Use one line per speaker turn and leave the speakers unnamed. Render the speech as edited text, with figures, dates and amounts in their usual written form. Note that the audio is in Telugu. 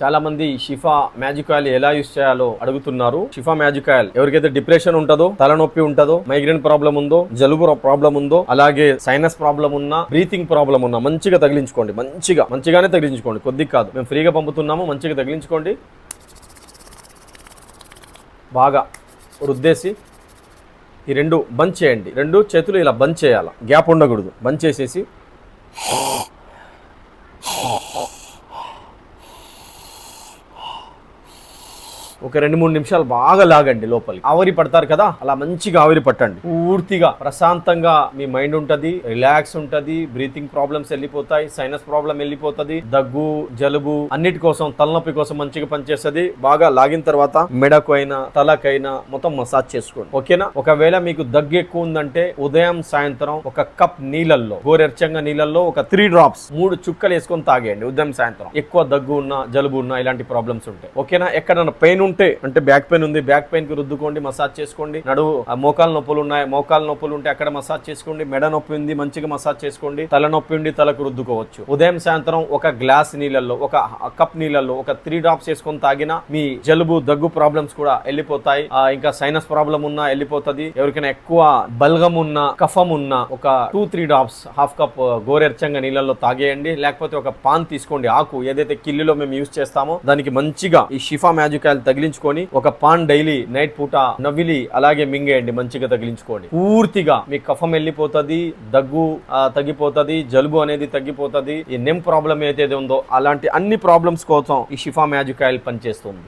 చాలా మంది షిఫా మ్యాజిక్ ఆయిల్ ఎలా యూస్ చేయాలో అడుగుతున్నారు. షిఫా మ్యాజిక్ ఆయిల్ ఎవరికైతే డిప్రెషన్ ఉంటుందో, తలనొప్పి ఉంటుందో, మైగ్రేన్ ప్రాబ్లం ఉందో, జలుబు ప్రాబ్లం ఉందో, అలాగే సైనస్ ప్రాబ్లం ఉన్నా, బ్రీతింగ్ ప్రాబ్లం ఉన్నా మంచిగా తగిలించుకోండి. మంచిగానే తగిలించుకోండి, కొద్దిగా కాదు. మేము ఫ్రీగా పంపుతున్నాము, మంచిగా తగిలించుకోండి. బాగా రుద్దేసి ఈ రెండు బంద్ చేయండి. రెండు చేతులు ఇలా బంద్ చేయాలి, గ్యాప్ ఉండకూడదు. బంద్ చేసేసి ఒక 2-3 నిమిషాలు బాగా లాగండి లోపలికి. ఆవిరి పడతారు కదా, అలా మంచిగా ఆవిరి పట్టండి. పూర్తిగా ప్రశాంతంగా మీ మైండ్ ఉంటది, రిలాక్స్ ఉంటది, బ్రీతింగ్ ప్రాబ్లమ్స్ వెళ్ళిపోతాయి, సైనస్ ప్రాబ్లం వెళ్ళిపోతుంది, దగ్గు, జలుబు అన్నిటి కోసం, తలనొప్పి కోసం మంచిగా పనిచేస్తుంది. బాగా లాగిన తర్వాత మెడకు అయినా తలకైనా మొత్తం మసాజ్ చేసుకోండి, ఓకేనా? ఒకవేళ మీకు దగ్గు ఎక్కువ ఉందంటే ఉదయం సాయంత్రం ఒక కప్ నీళ్ళల్లో, గోరెచ్చంగా నీళ్ళల్లో ఒక 3 drops 3 చుక్కలు వేసుకొని తాగేయండి ఉదయం సాయంత్రం. ఎక్కువ దగ్గు ఉన్నా, జలుబు ఉన్నా, ఇలాంటి ప్రాబ్లమ్స్ ఉంటాయి, ఓకేనా? ఎక్కడైనా పెయిన్ ఉంటే, అంటే బ్యాక్ పెయిన్ ఉంది, బ్యాక్ పెయిన్ కి రుద్దుకోండి, మసాజ్ చేసుకోండి. నడువు మోకాలు నొప్పులు ఉన్నాయి, మోకాలు నొప్పులు ఉంటే అక్కడ మసాజ్ చేసుకోండి. మెడ నొప్పి ఉంది, మంచిగా మసాజ్ చేసుకోండి. తల నొప్పి ఉండి తలకు రుద్దుకోవచ్చు. ఉదయం సాయంత్రం ఒక గ్లాస్ నీళ్ళల్లో, ఒక కప్ నీళ్ళల్లో ఒక 3 drops వేసుకొని తాగినా మీ జలుబు, దగ్గు ప్రాబ్లమ్స్ కూడా వెళ్ళిపోతాయి. ఇంకా సైనస్ ప్రాబ్లం ఉన్నా వెళ్ళిపోతుంది. ఎవరికైనా ఎక్కువ బల్గం ఉన్నా, కఫం ఉన్నా ఒక 2-3 drops హాఫ్ కప్ గోరెచ్చంగా నీళ్ళల్లో తాగేయండి. లేకపోతే ఒక పాన్ తీసుకోండి, ఆకు ఏదైతే కిల్లిలో మేము యూజ్ చేస్తామో దానికి మంచిగా ఈ షిఫా మ్యాజిక్ ఆయిల్ తగిలించుకొని ఒక పాన్ డైలీ నైట్ పూట నవ్విలి అలాగే మింగేయండి. మంచిగా తగిలించుకోండి. పూర్తిగా మీ కఫం వెళ్ళిపోతుంది, దగ్గు తగ్గిపోతుంది, జలుబు అనేది తగ్గిపోతుంది. ఈ నెమ్ ప్రాబ్లం ఏదైతే ఉందో అలాంటి అన్ని ప్రాబ్లమ్స్ కోసం ఈ షిఫా మ్యాజిక్ ఆయిల్ పనిచేస్తుంది.